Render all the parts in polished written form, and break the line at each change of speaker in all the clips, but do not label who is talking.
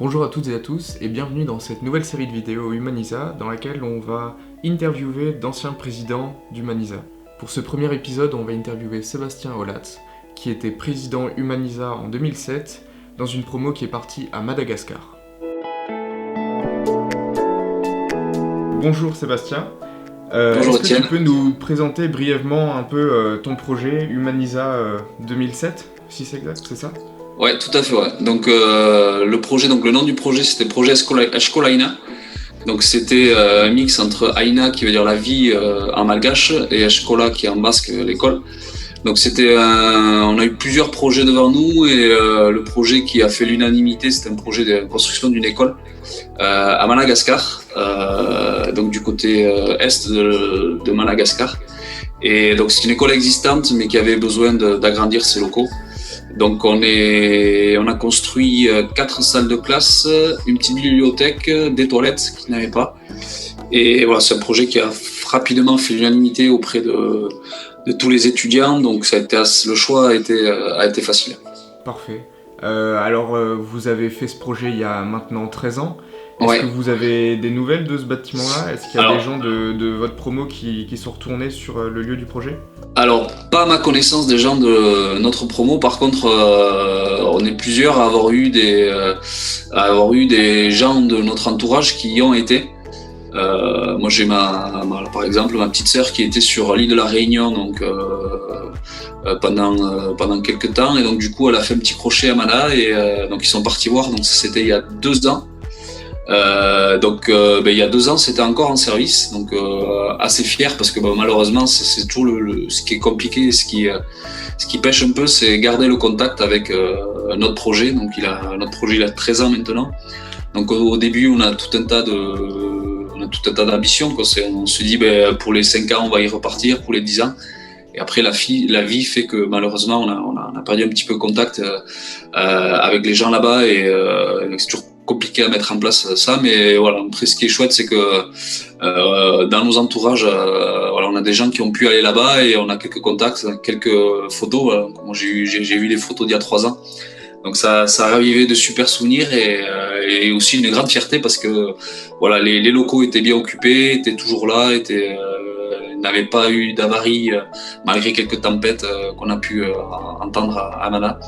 Bonjour à toutes et à tous et bienvenue dans cette nouvelle série de vidéos Humanisa dans laquelle on va interviewer d'anciens présidents d'Humanisa. Pour ce premier épisode, on va interviewer Sébastien Olatz, qui était président Humanisa en 2007 dans une promo qui est partie à Madagascar. Bonjour Sébastien.
Bonjour
Est-ce que
Étienne.
tu peux nous présenter brièvement un peu ton projet Humanisa 2007, si c'est exact, c'est ça?
Ouais, tout à fait. Ouais. Donc le nom du projet, c'était projet Eshkol Aina. Donc c'était un mix entre Aina qui veut dire la vie en malgache et Eshkola qui est en basque l'école. Donc on a eu plusieurs projets devant nous et le projet qui a fait l'unanimité, c'était un projet de construction d'une école à Madagascar, donc du côté est de Madagascar. Et donc c'est une école existante mais qui avait besoin d'agrandir ses locaux. Donc on a construit 4 salles de classe, une petite bibliothèque, des toilettes qu'ils n'avaient pas. Et voilà, c'est un projet qui a rapidement fait l'unanimité auprès de tous les étudiants, donc le choix a été facile.
Parfait. Vous avez fait ce projet il y a maintenant 13 ans. Est-ce
Ouais.
que vous avez des nouvelles de ce bâtiment-là? Est-ce qu'il y a des
Alors,
gens de votre promo qui sont retournés sur le lieu du projet?
alors, pas à ma connaissance des gens de notre promo. Par contre, on est plusieurs à avoir eu des gens de notre entourage qui y ont été. Moi, j'ai par exemple, ma petite sœur qui était sur l'île de la Réunion, donc pendant quelques temps, et donc du coup, elle a fait un petit crochet à Mana, et donc ils sont partis voir. Donc c'était il y a 2 ans. Il y a 2 ans, c'était encore en service, donc assez fier parce que malheureusement, c'est toujours ce qui est compliqué, ce qui pêche un peu, c'est garder le contact avec notre projet. Donc notre projet, il a 13 ans maintenant. Donc au début, on a tout un tas d'ambitions. On se dit, pour les 5 ans, on va y repartir, pour les 10 ans. Et après, la vie fait que malheureusement, on a perdu un petit peu contact avec les gens là-bas, et c'est toujours compliqué à mettre en place ça. Mais voilà, après, ce qui est chouette, c'est que dans nos entourages, on a des gens qui ont pu aller là-bas et on a quelques contacts, quelques photos. Voilà. Moi, j'ai vu les photos d'il y a 3 ans. Donc ça a ravivé de super souvenirs et aussi une grande fierté parce que voilà, les locaux étaient bien occupés, étaient toujours là, n'avaient pas eu d'avarie malgré quelques tempêtes qu'on a pu entendre à Mana.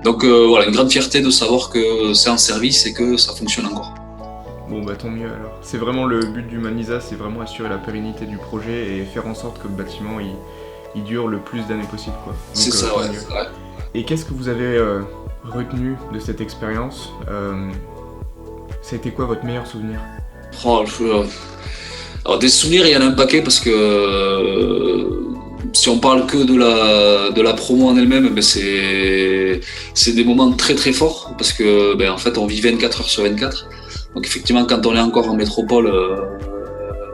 Donc voilà, une grande fierté de savoir que c'est en service et que ça fonctionne encore.
Bon bah tant mieux alors. C'est vraiment le but d'Humanisa, c'est vraiment assurer la pérennité du projet et faire en sorte que le bâtiment il dure le plus d'années possible quoi.
C'est
Donc
ça,
tant
ouais.
mieux.
Ouais.
Et qu'est-ce que vous avez retenu de cette expérience? Ça a été quoi votre meilleur souvenir?
Oh, alors des souvenirs, il y en a un paquet parce que si on parle que de la promo en elle-même, c'est des moments très très forts parce que en fait on vit 24 heures sur 24. Donc effectivement, quand on est encore en métropole,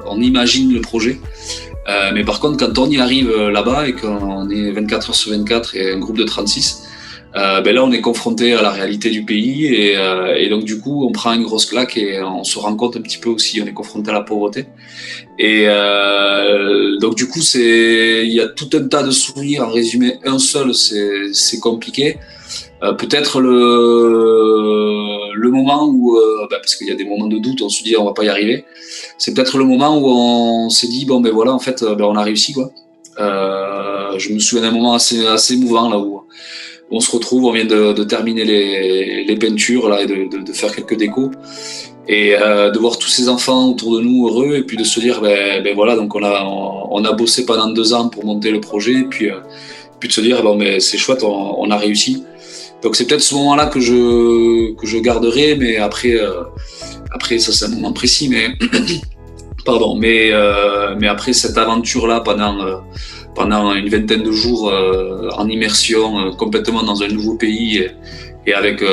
on imagine le projet. Mais par contre, quand on y arrive là-bas et qu'on est 24 heures sur 24 et un groupe de 36, là on est confronté à la réalité du pays et donc du coup on prend une grosse claque et on se rend compte un petit peu aussi, on est confronté à la pauvreté. Et donc du coup il y a tout un tas de souvenirs. En résumé, un seul, c'est compliqué. Peut-être le moment où, parce qu'il y a des moments de doute, on se dit on va pas y arriver. C'est peut-être le moment où on s'est dit bon voilà, en fait on a réussi quoi. Je me souviens d'un moment assez émouvant là où on se retrouve, on vient de terminer les peintures là et de faire quelques décos et de voir tous ces enfants autour de nous heureux et puis de se dire voilà, donc on a bossé pendant 2 ans pour monter le projet et puis de se dire c'est chouette, on a réussi. Donc c'est peut-être ce moment-là que je garderai, mais après ça c'est un moment précis, mais pardon, mais après cette aventure-là pendant une vingtaine de jours en immersion complètement dans un nouveau pays et avec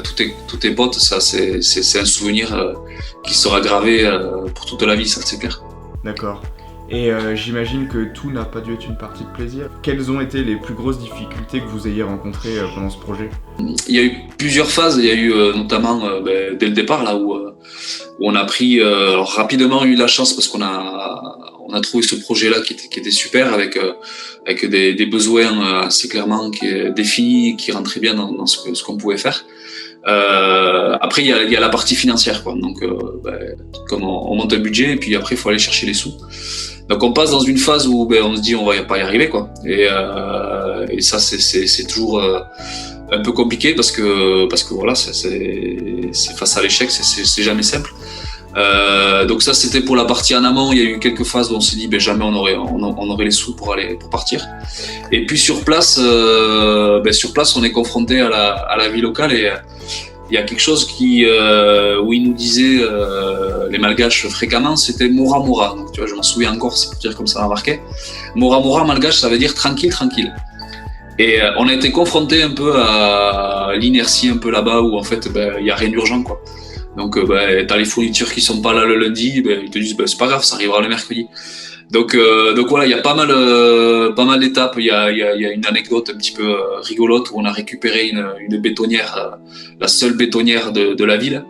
tous tes potes, ça c'est un souvenir qui sera gravé pour toute la vie, ça c'est clair.
D'accord. Et j'imagine que tout n'a pas dû être une partie de plaisir. Quelles ont été les plus grosses difficultés que vous ayez rencontrées pendant ce projet?
Il y a eu plusieurs phases, il y a eu notamment dès le départ là où on a pris alors rapidement eu la chance parce qu'on a trouvé ce projet là qui était super avec des besoins assez clairement définis qui rentraient bien dans ce qu'on pouvait faire. Après, il y a la partie financière, quoi. Donc, comme on monte un budget, et puis après, il faut aller chercher les sous. Donc, on passe dans une phase où on se dit on va pas y arriver, quoi. Et ça, c'est toujours un peu compliqué parce que voilà, c'est face à l'échec, c'est jamais simple. Donc ça, c'était pour la partie en amont. Il y a eu quelques phases où on s'est dit jamais on aurait les sous pour partir. Et puis sur place, on est confronté à la vie locale, et il y a quelque chose où ils nous disaient, les Malgaches fréquemment, c'était Mora Mora. Donc tu vois, je m'en souviens encore, c'est pour dire comme ça m'a marqué. Mora Mora malgache, ça veut dire tranquille, tranquille. Et on a été confronté un peu à l'inertie un peu là-bas, où en fait il y a rien d'urgent, quoi. Donc t'as les fournitures qui sont pas là le lundi, ils te disent c'est pas grave, ça arrivera le mercredi. Donc voilà, il y a pas mal d'étapes. Il y a une anecdote un petit peu rigolote où on a récupéré une bétonnière, la seule bétonnière de la ville.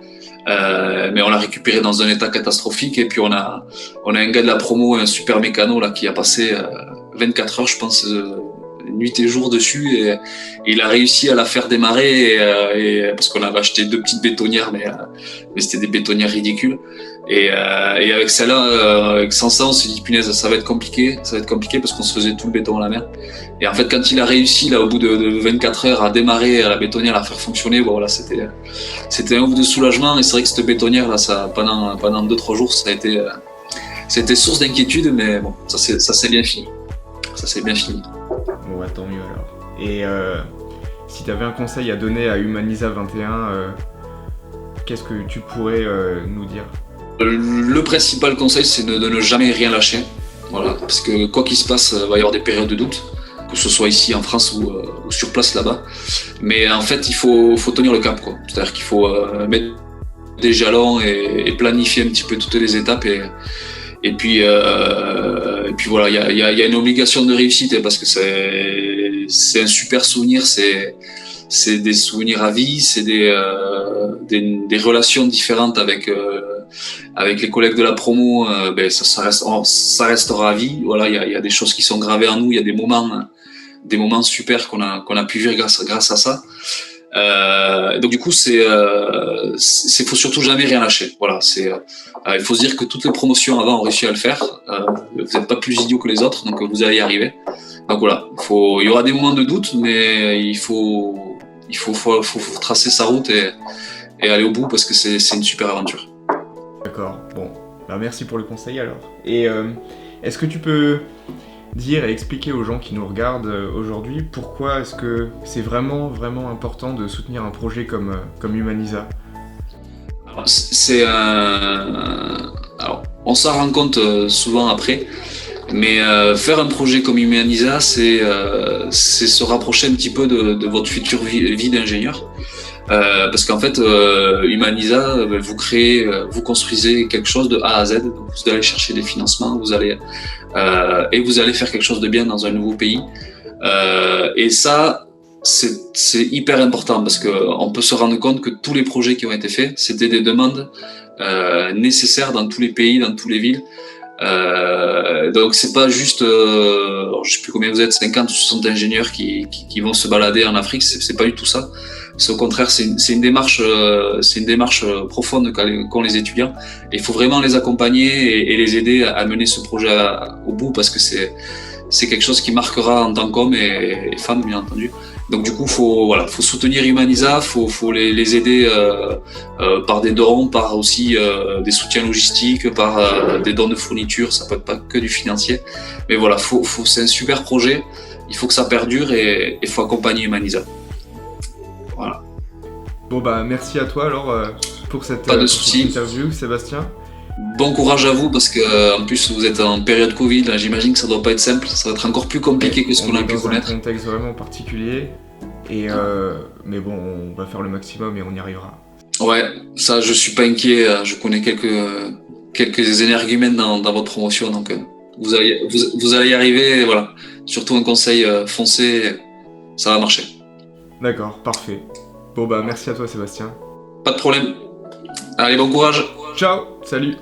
Mais on l'a récupérée dans un état catastrophique, et puis on a un gars de la promo, un super mécano là, qui a passé 24 heures, je pense, nuit et jour dessus, et il a réussi à la faire démarrer, et parce qu'on avait acheté 2 petites bétonnières, mais c'était des bétonnières ridicules, et avec celle-là, avec sans ça, on s'est dit punaise, ça va être compliqué parce qu'on se faisait tout le béton à la main. Et en fait, quand il a réussi là au bout de 24 heures à démarrer à la bétonnière, à la faire fonctionner, voilà, c'était un ouf de soulagement. Et c'est vrai que cette bétonnière là, ça pendant 2-3 jours, c'était source d'inquiétude, mais bon, ça s'est bien fini.
Bon, tant mieux alors. Et si tu avais un conseil à donner à Humanisa 21, qu'est-ce que tu pourrais nous dire ?
Le principal conseil, c'est de ne jamais rien lâcher. Voilà, parce que quoi qu'il se passe, il va y avoir des périodes de doute, que ce soit ici en France ou sur place là-bas. Mais en fait, il faut tenir le cap, quoi. C'est-à-dire qu'il faut mettre des jalons et planifier un petit peu toutes les étapes. Et puis voilà, il y a une obligation de réussite, parce que c'est un super souvenir, c'est des souvenirs à vie, c'est des relations différentes avec les collègues de la promo. Ça restera à vie. Voilà, il y a des choses qui sont gravées en nous, il y a des moments super qu'on a pu vivre grâce à ça. Donc du coup, faut surtout jamais rien lâcher. Voilà, il faut se dire que toutes les promotions avant ont réussi à le faire. Vous n'êtes pas plus idiots que les autres, donc vous allez y arriver. Donc voilà, il y aura des moments de doute, mais il faut tracer sa route et aller au bout, parce que c'est une super aventure.
D'accord. Bon, merci pour le conseil alors. Et est-ce que tu peux dire et expliquer aux gens qui nous regardent aujourd'hui pourquoi est-ce que c'est vraiment, vraiment important de soutenir un projet comme Humanisa ?
Alors, on s'en rend compte souvent après, mais faire un projet comme Humanisa, c'est se rapprocher un petit peu de votre future vie d'ingénieur. Parce qu'en fait, Humanisa, vous construisez quelque chose de A à Z. Donc vous allez chercher des financements, vous allez faire quelque chose de bien dans un nouveau pays. Et ça, c'est hyper important, parce qu'on peut se rendre compte que tous les projets qui ont été faits, c'était des demandes nécessaires dans tous les pays, dans toutes les villes. Donc c'est pas juste, je sais plus combien vous êtes, 50 ou 60 ingénieurs qui vont se balader en Afrique. C'est pas du tout ça. C'est au contraire, c'est une démarche profonde qu'ont les étudiants. Et il faut vraiment les accompagner et les aider à mener ce projet au bout, parce que c'est quelque chose qui marquera en tant qu'homme et femme, bien entendu. Donc du coup, faut soutenir Humanisa, faut les aider par des dons, par aussi des soutiens logistiques, par des dons de fournitures. Ça peut être pas que du financier, mais voilà, c'est un super projet. Il faut que ça perdure, et il faut accompagner Humanisa. Voilà.
Bon merci à toi alors pour cette interview, Sébastien.
Bon courage à vous, parce que en plus vous êtes en période Covid, là, j'imagine que ça doit pas être simple, ça va être encore plus compliqué que ce qu'on a pu connaître.
C'est un contexte vraiment particulier, et mais bon, on va faire le maximum et on y arrivera.
Ouais, ça je suis pas inquiet, je connais quelques énergumènes dans votre promotion, donc vous allez y arriver, et voilà. Surtout un conseil, foncez, ça va marcher.
D'accord, parfait. Bon merci à toi Sébastien.
Pas de problème. Allez, bon courage.
Ciao, salut.